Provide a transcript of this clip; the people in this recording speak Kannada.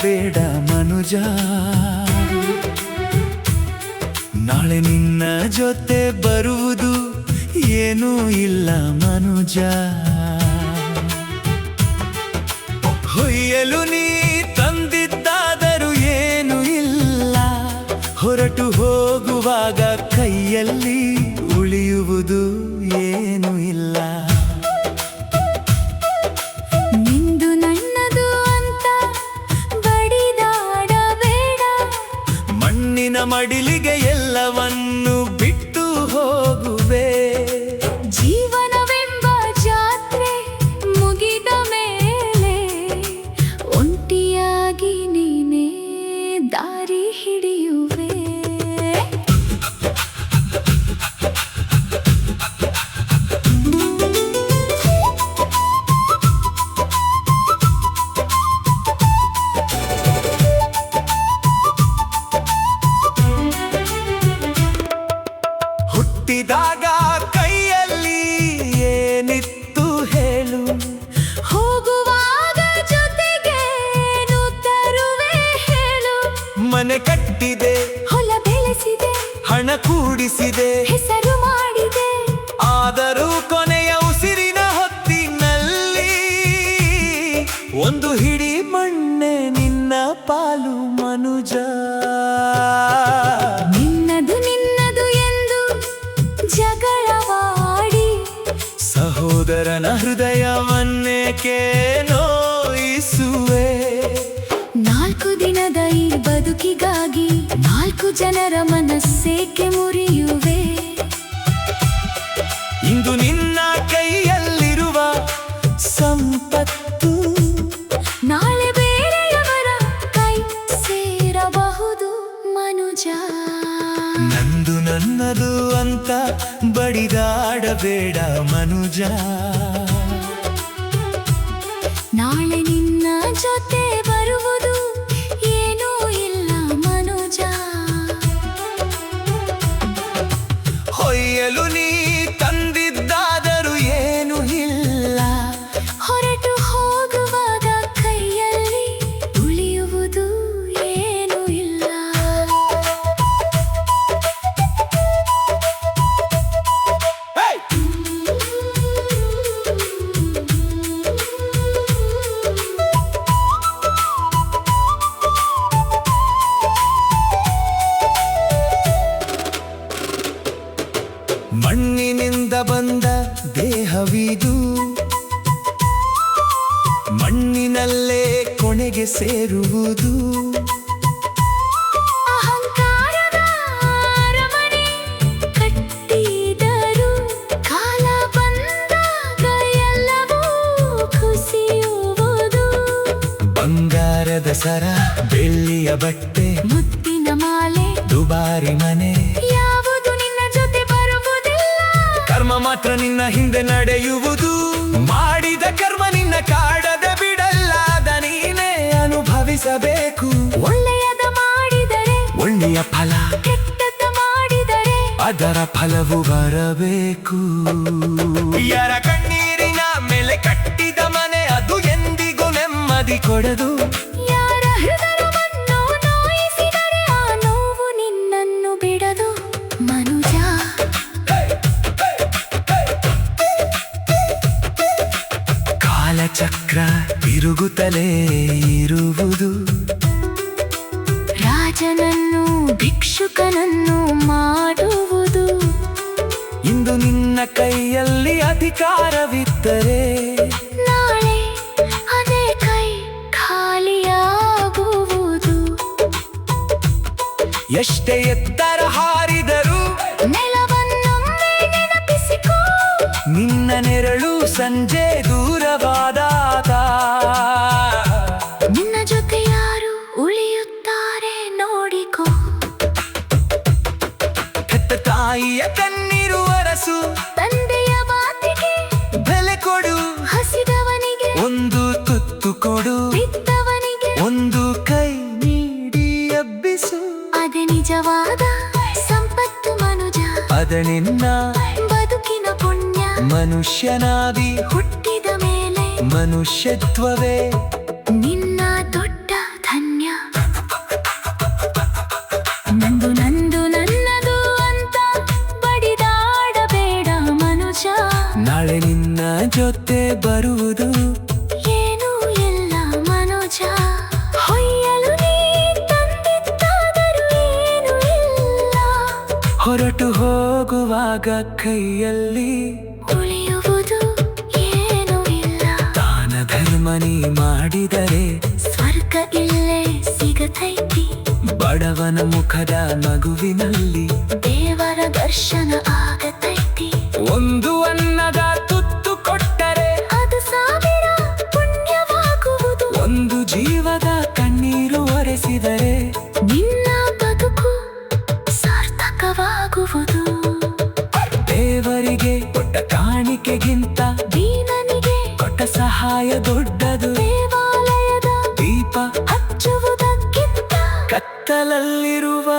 ಬೇಡ ಮನುಜ, ನಾಳೆ ನಿನ್ನ ಜೊತೆ ಬರುವುದು ಏನೂ ಇಲ್ಲ ಮನುಜ. ಹೊಯ್ಯಲು ನೀ ತಂದಿದ್ದಾದರೂ ಏನು ಇಲ್ಲ, ಹೊರಟು ಹೋಗುವಾಗ ಕೈಯಲ್ಲಿ ಉಳಿಯುವುದು ಏನು ಇಲ್ಲ. ನಿಂದು ನನ್ನದು ಅಂತ ಬಡಿದಾಡಬೇಡ, ಮಣ್ಣಿನ ಮಡಿಲಿಗೆ ಎಲ್ಲವನ್ನು ಬಿಟ್ಟು ಹೋಗುವೆ. ಜೀವನವೆಂಬ ಜಾತ್ರೆ ಮುಗಿದ ಮೇಲೆ ಒಂಟಿಯಾಗಿ ನೀನೇ ದಾರಿ ಹಿಡಿಯುವೆ. ಹುಟ್ಟಿದಾಗ ಕೈಯಲ್ಲಿ ಏನಿತ್ತು ಹೇಳು, ಹೋಗುವಾಗ ಜೊತೆಗೇನು ತರುವೆ ಹೇಳು. ಮನೆ ಕಟ್ಟಿದೆ, ಹೊಲ ಬೆಳೆಸಿದೆ, ಹಣ ಕೂಡಿಸಿದೆ, ಹೆಸರು ಮಾಡಿದೆ, ಆದರೂ ಕೊನೆಯ ಉಸಿರಿನ ಹೊತ್ತಿನಲ್ಲಿ ಒಂದು ಹಿಡಿ ಮಣ್ಣೆ ನಿನ್ನ ಪಾಲು ಮನುಜ. ನಿನ್ನದು ನಿನ್ನದು ಎಂದು ಜಗಳವಾಡಿ ಸಹೋದರನ ಹೃದಯವನ್ನೇಕೆ ನೋಯಿಸುವೆ. 4 ದಿನದ ಈ ಬದುಕಿಗಾಗಿ 4 ಜನರ ಮನಸ್ಸೇಕೆ ಮುರಿಯುವೆ. ಇಂದು ನಿನ್ನ ಕೈಯಲ್ಲಿರುವ ಸಂಪತ್ತು ನಾಳೆ ಬೇರೆಯವರ ಕೈ ಸೇರಬಹುದು ಮನುಜ. ನಂದು ನನ್ನದು ಅಂತ ಬಡಿದಾಡಬೇಡ ಮನುಜ, ನಾಳೆ ನಿನ್ನ ಜೊತೆ ಬರುವುದು ಏನೂ ಇಲ್ಲ ಮನುಜ. ಹೊಯ್ಯಲು ನೀ ತಂದಿದ್ದಾದರೂ ಏನು ಇಲ್ಲ, ಹೊರಟು ಹೋಗುವಾಗ ಕೈಯಲ್ಲಿ ಉಳಿಯುವುದು ಏನೂ ಇಲ್ಲ. ಮಣ್ಣಿನಿಂದ ಬಂದ ದೇಹವಿದು, ಮಣ್ಣಿನಲ್ಲೇ ಕೊನೆಗೆ ಸೇರುವುದು. ಅಹಂಕಾರದ ಅರಮನೆ ಕಟ್ಟಿದರು, ಕಾಲ ಬಂದಾಗ ಎಲ್ಲವೂ ಕುಸಿಯುವುದು. ಬಂಗಾರದ ಸರ, ಬೆಳ್ಳಿಯ ಬಟ್ಟೆ, ಮುತ್ತಿನ ಮಾಲೆ, ದುಬಾರಿ ಮನೆ, ಯಾವುದು ನಿನ್ನ ಜೊತೆ ಬರುವುದಿಲ್ಲ. ಕರ್ಮ ಮಾತ್ರ ನಿನ್ನ ಹಿಂದೆ ನಡೆಯುವುದು. ಮಾಡಿದ ಕರ್ಮ ನಿನ್ನ ಕಾಡದೆ ಬಿಡಲ್ಲ, ಅದ ನೀನೇ ಅನುಭವಿಸಬೇಕು. ಒಳ್ಳೆಯದ ಮಾಡಿದರೆ ಒಳ್ಳೆಯ ಫಲ, ಕೆಟ್ಟದ ಮಾಡಿದರೆ ಅದರ ಫಲವು ಬರಬೇಕು. ಯಾರ ಕಣ್ಣೀರಿನ ಮೇಲೆ ಕಟ್ಟಿದ ಮನೆ ಅದು ಎಂದಿಗೂ ನೆಮ್ಮದಿ ಕೊಡದು. ಯಾರ ಹೃದಯವನ್ನು ನೋಯಿಸಿದರೆ ಆ ನೋವು ನಿನ್ನನ್ನು ಬಿಡದು ಮನುಜ. ಕಾಲಚಕ್ರ ತಿರುಗುತ್ತಲೇ ಇರುವುದು, ರಾಜನನ್ನು ಭಿಕ್ಷುಕನನ್ನು ಮಾಡುವುದು. ಇಂದು ನಿನ್ನ ಕೈಯಲ್ಲಿ ಅಧಿಕಾರವಿದ್ದರೆ ನಾಳೆ ಅದೇ ಕೈ ಖಾಲಿಯಾಗುವುದು. ಎಷ್ಟೇ ಎತ್ತರ ಹಾರಿದರೂ ನೆಲವನ್ನೊಮ್ಮೆ ನೆನಪಿಸಿಕೋ, ನಿನ್ನ ನೆರಳು ಸಂಜೆ ದೂರವಾದಾಗ. ನಿನ್ನ ಜೊತೆ ಯಾರು ಉಳಿಯುತ್ತಾರೆ ನೋಡಿಕೋ. ಹೆತ್ತ ತಾಯಿಯ ಕಣ್ಣೀರು ಅರಸು, ತಂದೆಯ ಮಾತಿಗೆ ಬೆಲೆ ಕೊಡು. ಹಸಿದವನಿಗೆ ಒಂದು ತುತ್ತು ಕೊಡು, ಬಿದ್ದವನಿಗೆ ಒಂದು ಕೈ ನೀಡಿ ಎಬ್ಬಿಸು. ಅದೇ ನಿಜವಾದ ಸಂಪತ್ತು ಮನುಜ, ಅದ ನಿನ್ನ ಬದುಕಿನ ಪುಣ್ಯ. ಮನುಷ್ಯನಾಗಿ ಹುಟ್ಟಿದ ಮೇಲೆ ಮನುಷ್ಯತ್ವವೇ ನಿನ್ನ ದೊಡ್ಡ ಧನ್ಯ. ಜೊತೆ ಬರುವುದು ಏನೂ ಇಲ್ಲ ಮನೋಜ ಹೊಯ್ಯಲು ನೀ ತಂದಿದ್ದಾದರೂ ಏನೂ ಇಲ್ಲ ಹೊರಟು ಹೋಗುವಾಗ ಕೈಯಲ್ಲಿ ಉಳಿಯುವುದು ಏನೂ ಇಲ್ಲ ದಾನ ಧರ್ಮ ನೀ ಮಾಡಿದರೆ ಸ್ವರ್ಗ ಇಲ್ಲೇ ಸಿಗತೈತಿ ಬಡವನ ಮುಖದ ನಗುವಿನಲ್ಲಿ ದೇವರ ದರ್ಶನ ಆಗತೈತಿ ಒಂದು ಅನ್ನದ ತುತ್ತು ಕೊಟ್ಟರೆ ಅದು ಸಾವಿರ ಪುಣ್ಯವಾಗುವುದು ಒಂದು ಜೀವದ ಕಣ್ಣೀರು ಒರೆಸಿದರೆ ನಿನ್ನ ಬದುಕು ಸಾರ್ಥಕವಾಗುವುದು ದೇವರಿಗೆ ಕೊಟ್ಟ ಕಾಣಿಕೆಗಿಂತ ದೀನನಿಗೆ ಕೊಟ್ಟ ಸಹಾಯ ದೊಡ್ಡದು ದೇವಾಲಯದ ದೀಪ ಹಚ್ಚುವುದಕ್ಕಿಂತ ಕತ್ತಲಲ್ಲಿರುವ